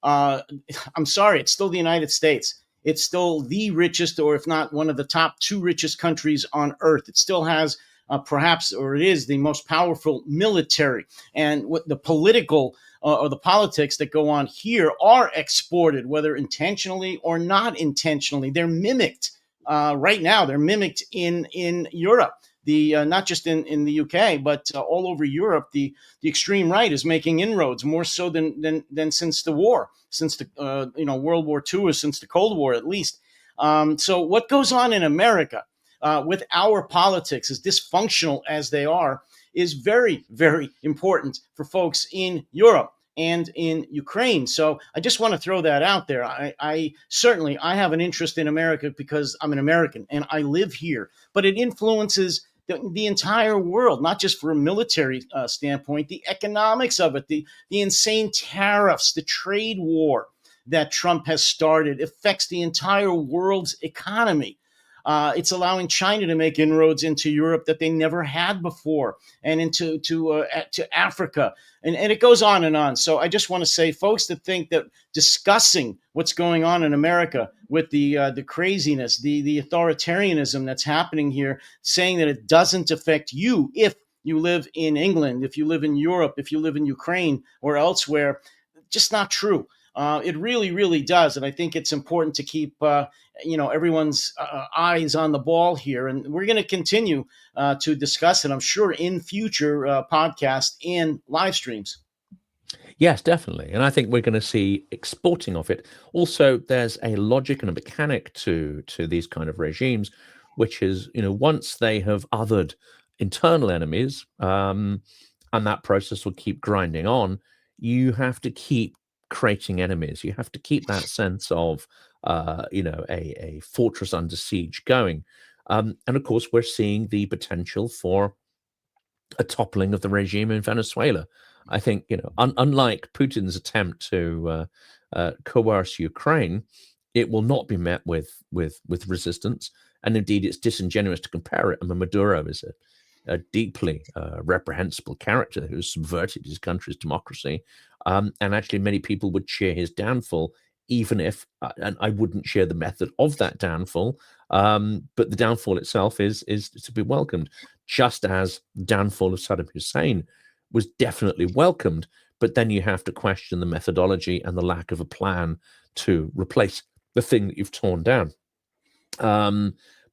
[SPEAKER 1] I'm sorry, it's still the United States. It's still the richest, or if not one of the top 2 richest countries on earth. It still has perhaps, or it is the most powerful military. And what the political or the politics that go on here are exported, whether intentionally or not intentionally. They're mimicked right now. They're mimicked in Europe. Not just in the UK, but all over Europe, the extreme right is making inroads more so than since the war, since the World War II, or since the Cold War at least. So what goes on in America with our politics, as dysfunctional as they are, is very, very important for folks in Europe and in Ukraine. So I just want to throw that out there. I certainly have an interest in America because I'm an American and I live here, but it influences the entire world, not just for a military standpoint, the economics of it, the insane tariffs, the trade war that Trump has started affects the entire world's economy. It's allowing China to make inroads into Europe that they never had before, and into to Africa, and it goes on and on. So I just want to say, folks that think that discussing what's going on in America with the craziness, the authoritarianism that's happening here, saying that it doesn't affect you if you live in England, if you live in Europe, if you live in Ukraine or elsewhere, just not true. It really, really does, and I think it's important to keep everyone's eyes on the ball here. And we're going to continue to discuss it, I'm sure, in future podcasts and live streams.
[SPEAKER 2] Yes, definitely. And I think we're going to see exporting of it. Also, there's a logic and a mechanic to these kind of regimes, which is, once they have othered internal enemies, and that process will keep grinding on, you have to keep creating enemies. You have to keep that sense of, a fortress under siege going. And of course, we're seeing the potential for a toppling of the regime in Venezuela. I think, unlike Putin's attempt to coerce Ukraine, it will not be met with resistance. And indeed, it's disingenuous to compare it. I mean, Maduro is a deeply reprehensible character who's subverted his country's democracy. And actually, many people would cheer his downfall, even if, and I wouldn't share the method of that downfall, but the downfall itself is to be welcomed, just as the downfall of Saddam Hussein was definitely welcomed. But then you have to question the methodology and the lack of a plan to replace the thing that you've torn down.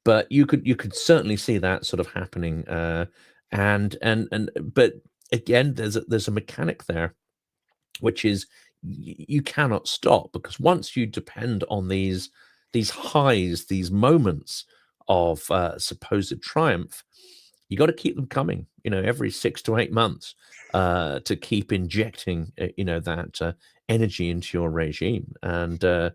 [SPEAKER 2] But you could certainly see that sort of happening. But again, there's a mechanic there, which is you cannot stop, because once you depend on these highs, these moments of supposed triumph, you got to keep them coming. Every 6 to 8 months, to keep injecting, that energy into your regime, and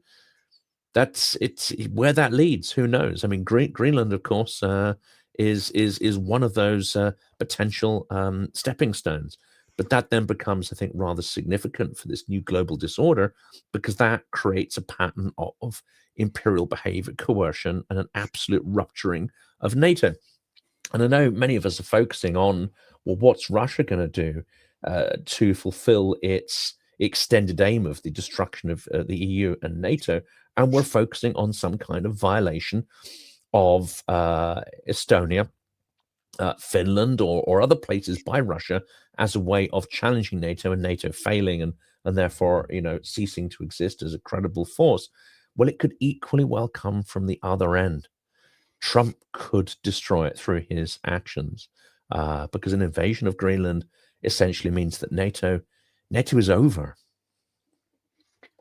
[SPEAKER 2] it's where that leads. Who knows? I mean, Greenland, of course, is one of those potential stepping stones. But that then becomes, I think, rather significant for this new global disorder, because that creates a pattern of imperial behavior, coercion, and an absolute rupturing of NATO. And I know many of us are focusing on, well, what's Russia going to do to fulfill its extended aim of the destruction of the EU and NATO? And we're focusing on some kind of violation of Estonia, Finland, or other places by Russia as a way of challenging NATO, and NATO failing, and therefore ceasing to exist as a credible force. Well, it could equally well come from the other end. Trump could destroy it through his actions, because an invasion of Greenland essentially means that NATO is over.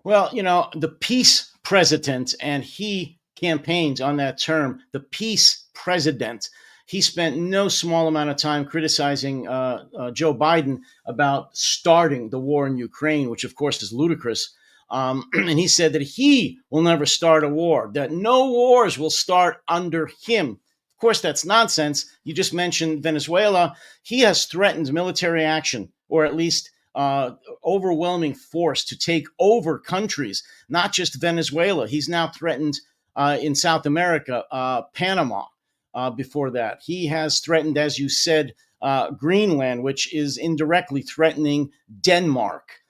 [SPEAKER 1] Well, the peace president, and he campaigns on that term, the peace president. He spent no small amount of time criticizing Joe Biden about starting the war in Ukraine, which of course is ludicrous. And he said that he will never start a war, that no wars will start under him. Of course, that's nonsense. You just mentioned Venezuela. He has threatened military action, or at least overwhelming force to take over countries, not just Venezuela. He's now threatened in South America, Panama. Before that, he has threatened, as you said, Greenland, which is indirectly threatening Denmark.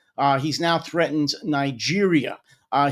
[SPEAKER 1] He's now threatened Nigeria.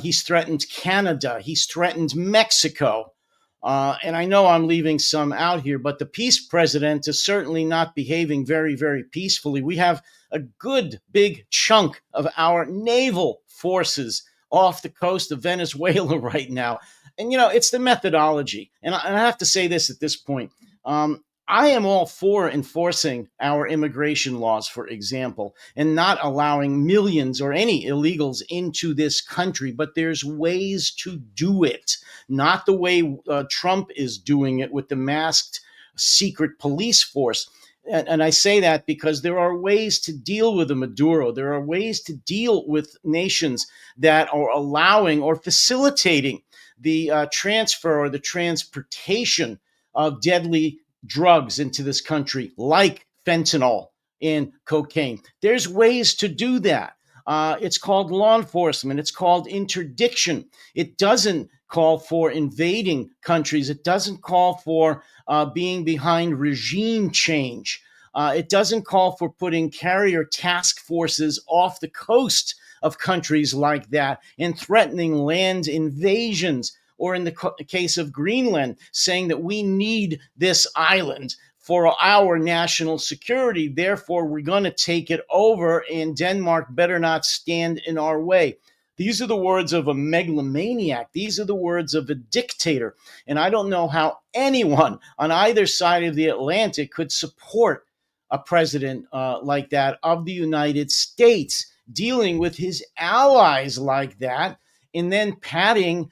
[SPEAKER 1] He's threatened Canada. He's threatened Mexico. And I know I'm leaving some out here, but the peace president is certainly not behaving very, very peacefully. We have a good big chunk of our naval forces off the coast of Venezuela right now. And, it's the methodology. And I have to say this at this point. I am all for enforcing our immigration laws, for example, and not allowing millions or any illegals into this country. But there's ways to do it, not the way Trump is doing it with the masked secret police force. And I say that because there are ways to deal with a Maduro. There are ways to deal with nations that are allowing or facilitating the transfer or the transportation of deadly drugs into this country, like fentanyl and cocaine. There's ways to do that. It's called law enforcement. It's called interdiction. It doesn't call for invading countries. It doesn't call for being behind regime change. It doesn't call for putting carrier task forces off the coast of countries like that and threatening land invasions, or in the case of Greenland, saying that we need this island for our national security. Therefore, we're going to take it over, and Denmark better not stand in our way. These are the words of a megalomaniac. These are the words of a dictator. And I don't know how anyone on either side of the Atlantic could support a president like that of the United States dealing with his allies like that, and then patting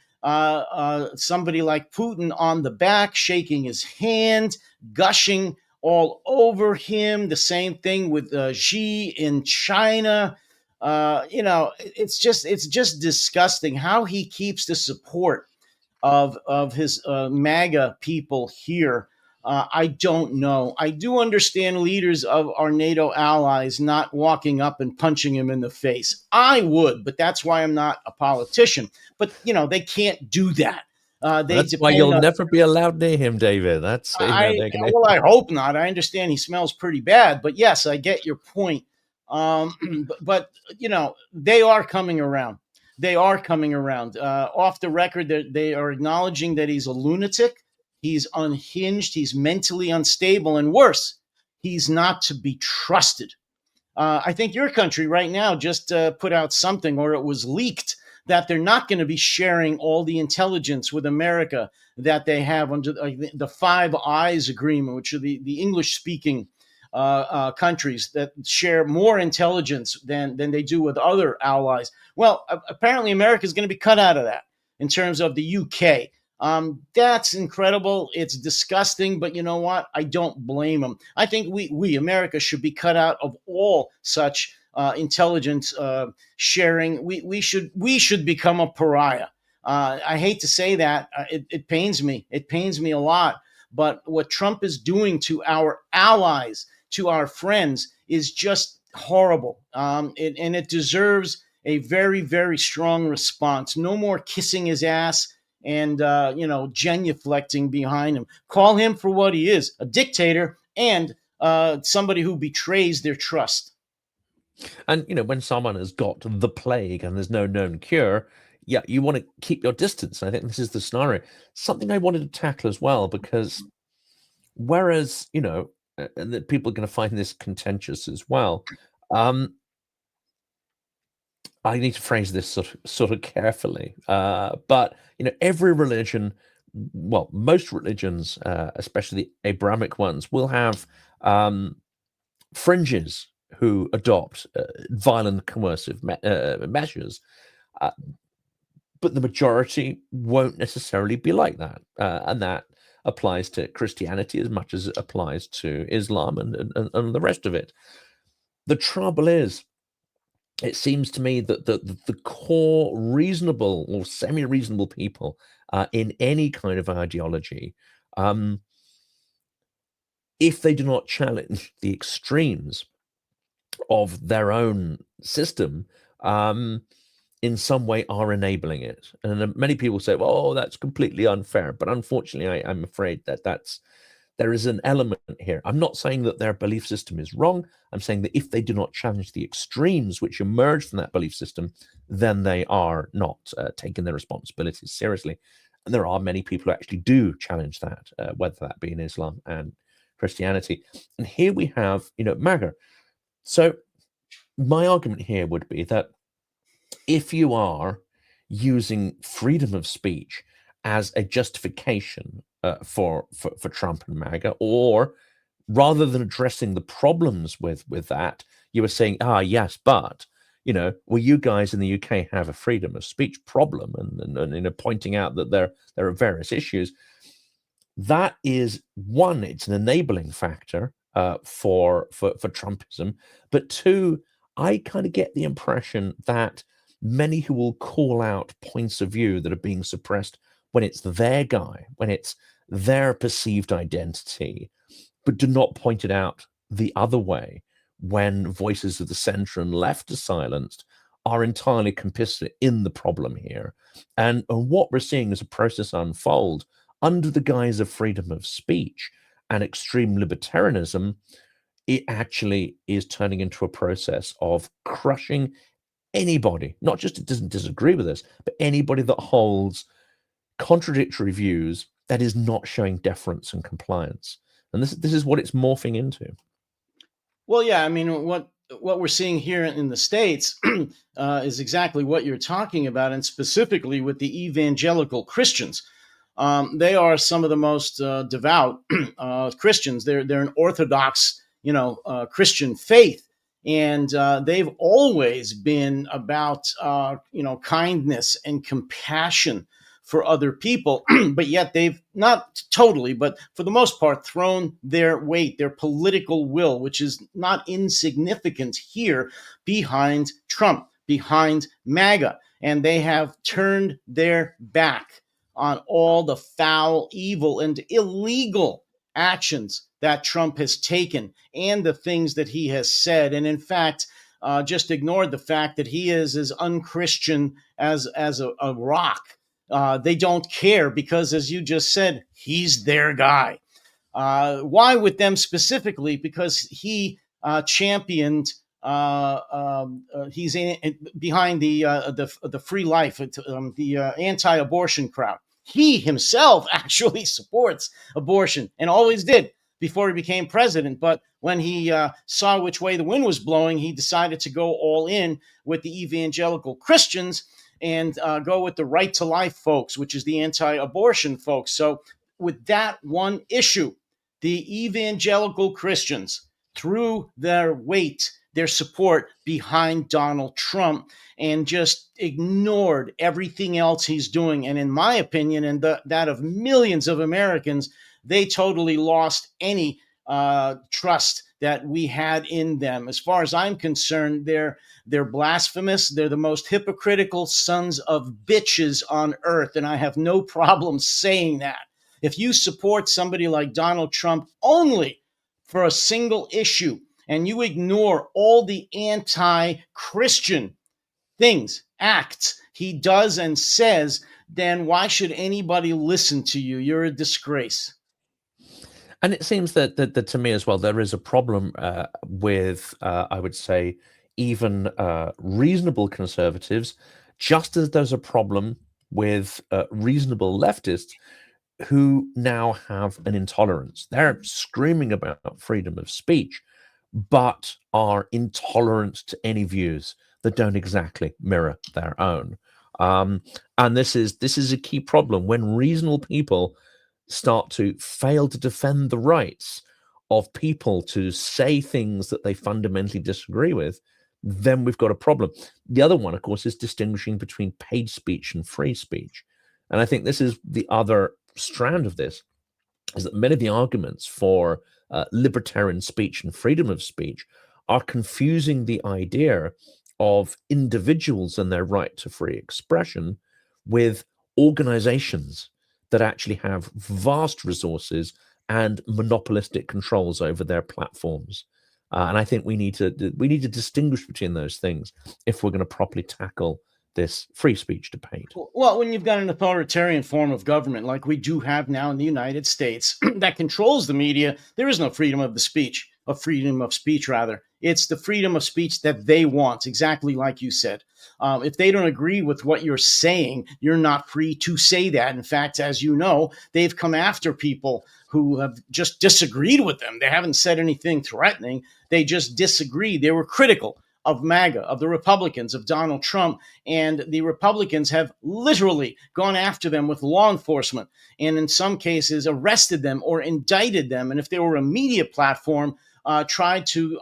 [SPEAKER 1] somebody like Putin on the back, shaking his hand, gushing all over him. The same thing with Xi in China. It's just disgusting how he keeps the support of his MAGA people here. I don't know. I do understand leaders of our NATO allies not walking up and punching him in the face. I would, but that's why I'm not a politician. But they can't do that.
[SPEAKER 2] That's why you'll never be allowed near him, David.
[SPEAKER 1] Well, I hope not. I understand he smells pretty bad, but yes, I get your point. But they are coming around. They are coming around. Off the record, they are acknowledging that he's a lunatic. He's unhinged. He's mentally unstable, and worse, he's not to be trusted. I think your country right now just put out something, or it was leaked, that they're not going to be sharing all the intelligence with America that they have under the Five Eyes Agreement, which are the English-speaking countries that share more intelligence than they do with other allies. Well, apparently America is going to be cut out of that in terms of the UK. That's incredible. It's disgusting, but you know what? I don't blame them. I think we America should be cut out of all such intelligence sharing. We should become a pariah. I hate to say that. It pains me. It pains me a lot. But what Trump is doing to our allies, to our friends, is just horrible. And it deserves a very, very strong response. No more kissing his ass and genuflecting behind him. Call him for what he is, a dictator and somebody who betrays their trust.
[SPEAKER 2] And when someone has got the plague and there's no known cure, yeah, you want to keep your distance. I think this is the scenario. Something I wanted to tackle as well, because whereas and that people are going to find this contentious as well. I need to phrase this sort of carefully, but every religion, well, most religions, especially the Abrahamic ones, will have fringes who adopt violent coercive measures, but the majority won't necessarily be like that, and that applies to Christianity as much as it applies to Islam and the rest of it. The trouble is, it seems to me that the core reasonable or semi-reasonable people in any kind of ideology, if they do not challenge the extremes of their own system, in some way are enabling it. And many people say, well, oh, that's completely unfair. But unfortunately, I'm afraid that there is an element here. I'm not saying that their belief system is wrong. I'm saying that if they do not challenge the extremes which emerge from that belief system, then they are not taking their responsibilities seriously. And there are many people who actually do challenge that, whether that be in Islam and Christianity. And here we have, MAGA. So my argument here would be that if you are using freedom of speech as a justification for Trump and MAGA, or rather than addressing the problems with that, you were saying, yes, but well, you guys in the UK have a freedom of speech problem, and pointing out that there are various issues. That is one; it's an enabling factor for Trumpism. But two, I kind of get the impression that many who will call out points of view that are being suppressed when it's their guy, when it's their perceived identity, but do not point it out the other way when voices of the center and left are silenced, are entirely complicit in the problem here. And what we're seeing is a process unfold under the guise of freedom of speech and extreme libertarianism. It actually is turning into a process of crushing anybody, not just it doesn't disagree with us, but anybody that holds contradictory views that is not showing deference and compliance. And this is what it's morphing into.
[SPEAKER 1] Well, yeah, I mean, what we're seeing here in the states is exactly what you're talking about, and specifically with the evangelical Christians. They are some of the most devout Christians. They're an Orthodox, Christian faith, and they've always been about kindness and compassion for other people, but yet they've not totally, but for the most part, thrown their weight, their political will, which is not insignificant here, behind Trump, behind MAGA. And they have turned their back on all the foul, evil, and illegal actions that Trump has taken and the things that he has said. And in fact, just ignored the fact that he is as unchristian as a rock. They don't care because, as you just said, he's their guy. Why with them specifically? Because he championed. He's behind the free life, the anti-abortion crowd. He himself actually supports abortion and always did before he became president. But when he saw which way the wind was blowing, he decided to go all in with the evangelical Christians and go with the right to life folks, which is the anti-abortion folks. So with that one issue, the evangelical Christians threw their weight, their support behind Donald Trump and just ignored everything else he's doing. And in my opinion, and that of millions of Americans, they totally lost any trust that we had in them. As far as I'm concerned, they're blasphemous. They're the most hypocritical sons of bitches on earth, and I have no problem saying that. If you support somebody like Donald Trump only for a single issue and you ignore all the anti-Christian things, acts he does and says, then why should anybody listen to you? You're a disgrace.
[SPEAKER 2] And it seems that to me as well, there is a problem with, I would say, even reasonable conservatives, just as there's a problem with reasonable leftists who now have an intolerance. They're screaming about freedom of speech, but are intolerant to any views that don't exactly mirror their own. And this is a key problem when reasonable people start to fail to defend the rights of people to say things that they fundamentally disagree with. Then we've got a problem. The other one, of course, is distinguishing between paid speech and free speech. And I think this is the other strand of this, is that many of the arguments for libertarian speech and freedom of speech are confusing the idea of individuals and their right to free expression with organizations that actually have vast resources and monopolistic controls over their platforms. And I think we need to distinguish between those things if we're going to properly tackle this free speech debate.
[SPEAKER 1] Well, when you've got an authoritarian form of government like we do have now in the United States that controls the media, there is no freedom of speech rather. It's the freedom of speech that they want, exactly like you said. If they don't agree with what you're saying, you're not free to say that. In fact, as you know, they've come after people who have just disagreed with them. They haven't said anything threatening. They just disagree. They were critical of MAGA, of the Republicans, of Donald Trump. And the Republicans have literally gone after them with law enforcement and in some cases arrested them or indicted them. And if they were a media platform, tried to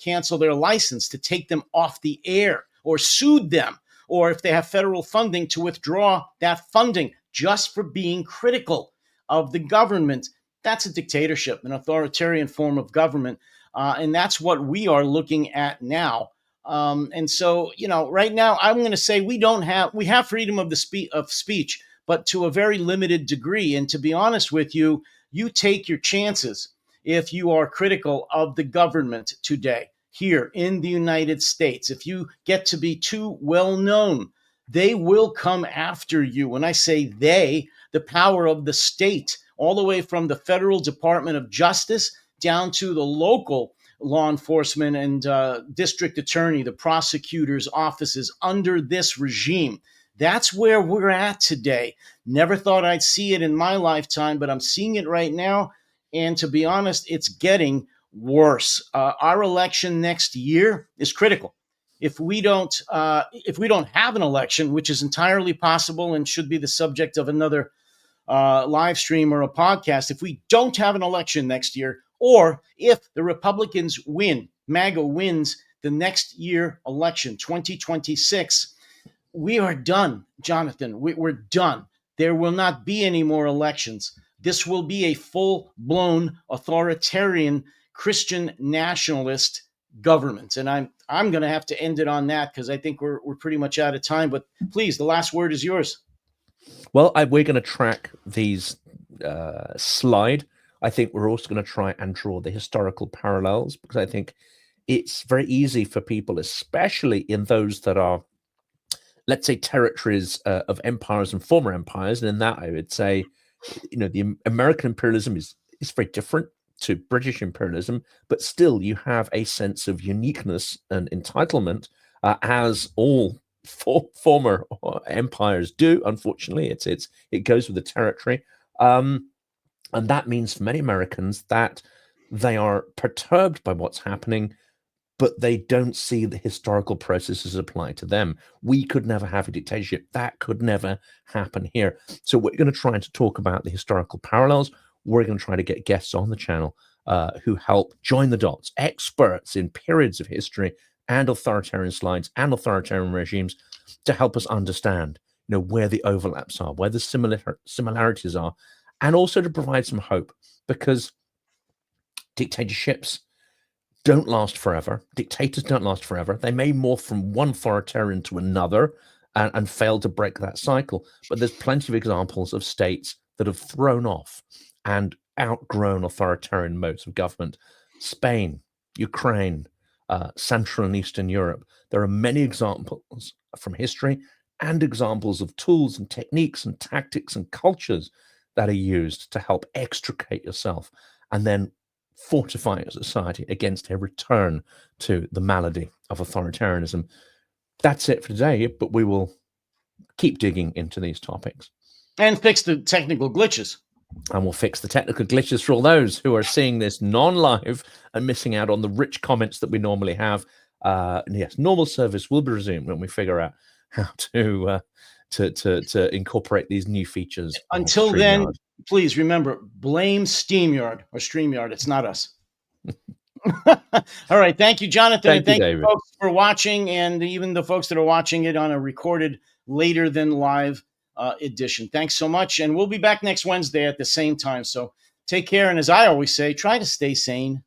[SPEAKER 1] cancel their license, to take them off the air, or sued them, or if they have federal funding, to withdraw that funding just for being critical of the government. That's a dictatorship, an authoritarian form of government. And that's what we are looking at now. And so, right now, I'm going to say we have freedom of speech, but to a very limited degree. And to be honest with you, you take your chances if you are critical of the government today here in the United States. If you get to be too well known, they will come after you. When I say they, the power of the state, all the way from the federal Department of Justice down to the local law enforcement and district attorney, the prosecutor's offices under this regime. That's where we're at today. Never thought I'd see it in my lifetime, but I'm seeing it right now. And to be honest, it's getting worse. Our election next year is critical. If we don't have an election, which is entirely possible and should be the subject of another live stream or a podcast, if we don't have an election next year, or if the Republicans win, MAGA wins the next year election, 2026, we are done, Jonathan. We're done. There will not be any more elections. This will be a full-blown authoritarian Christian nationalist government. And I'm going to have to end it on that because I think we're pretty much out of time. But please, the last word is yours.
[SPEAKER 2] Well, we're going to track these slide. I think we're also going to try and draw the historical parallels, because I think it's very easy for people, especially in those that are, let's say, territories of empires and former empires. And in that, I would say, the American imperialism is very different to British imperialism, but still you have a sense of uniqueness and entitlement, as all former empires do. Unfortunately, it goes with the territory, and that means for many Americans that they are perturbed by what's happening, but they don't see the historical processes apply to them. We could never have a dictatorship. That could never happen here. So we're going to try to talk about the historical parallels. We're going to try to get guests on the channel who help join the dots, experts in periods of history and authoritarian slides and authoritarian regimes, to help us understand, where the overlaps are, where the similarities are, and also to provide some hope, because dictatorships don't last forever. Dictators don't last forever. They may morph from one authoritarian to another and fail to break that cycle. But there's plenty of examples of states that have thrown off and outgrown authoritarian modes of government. Spain, Ukraine, Central and Eastern Europe. There are many examples from history and examples of tools and techniques and tactics and cultures that are used to help extricate yourself and then fortify a society against a return to the malady of authoritarianism. That's it for today, but we will keep digging into these topics.
[SPEAKER 1] And fix the technical glitches.
[SPEAKER 2] And we'll fix the technical glitches for all those who are seeing this non-live and missing out on the rich comments that we normally have. Yes, normal service will be resumed when we figure out how to incorporate these new features.
[SPEAKER 1] Until then, please remember, blame SteamYard or StreamYard. It's not us. All right. Thank you, Jonathan.
[SPEAKER 2] Thank you,
[SPEAKER 1] folks, for watching, and even the folks that are watching it on a recorded later than live edition. Thanks so much. And we'll be back next Wednesday at the same time. So take care. And as I always say, try to stay sane.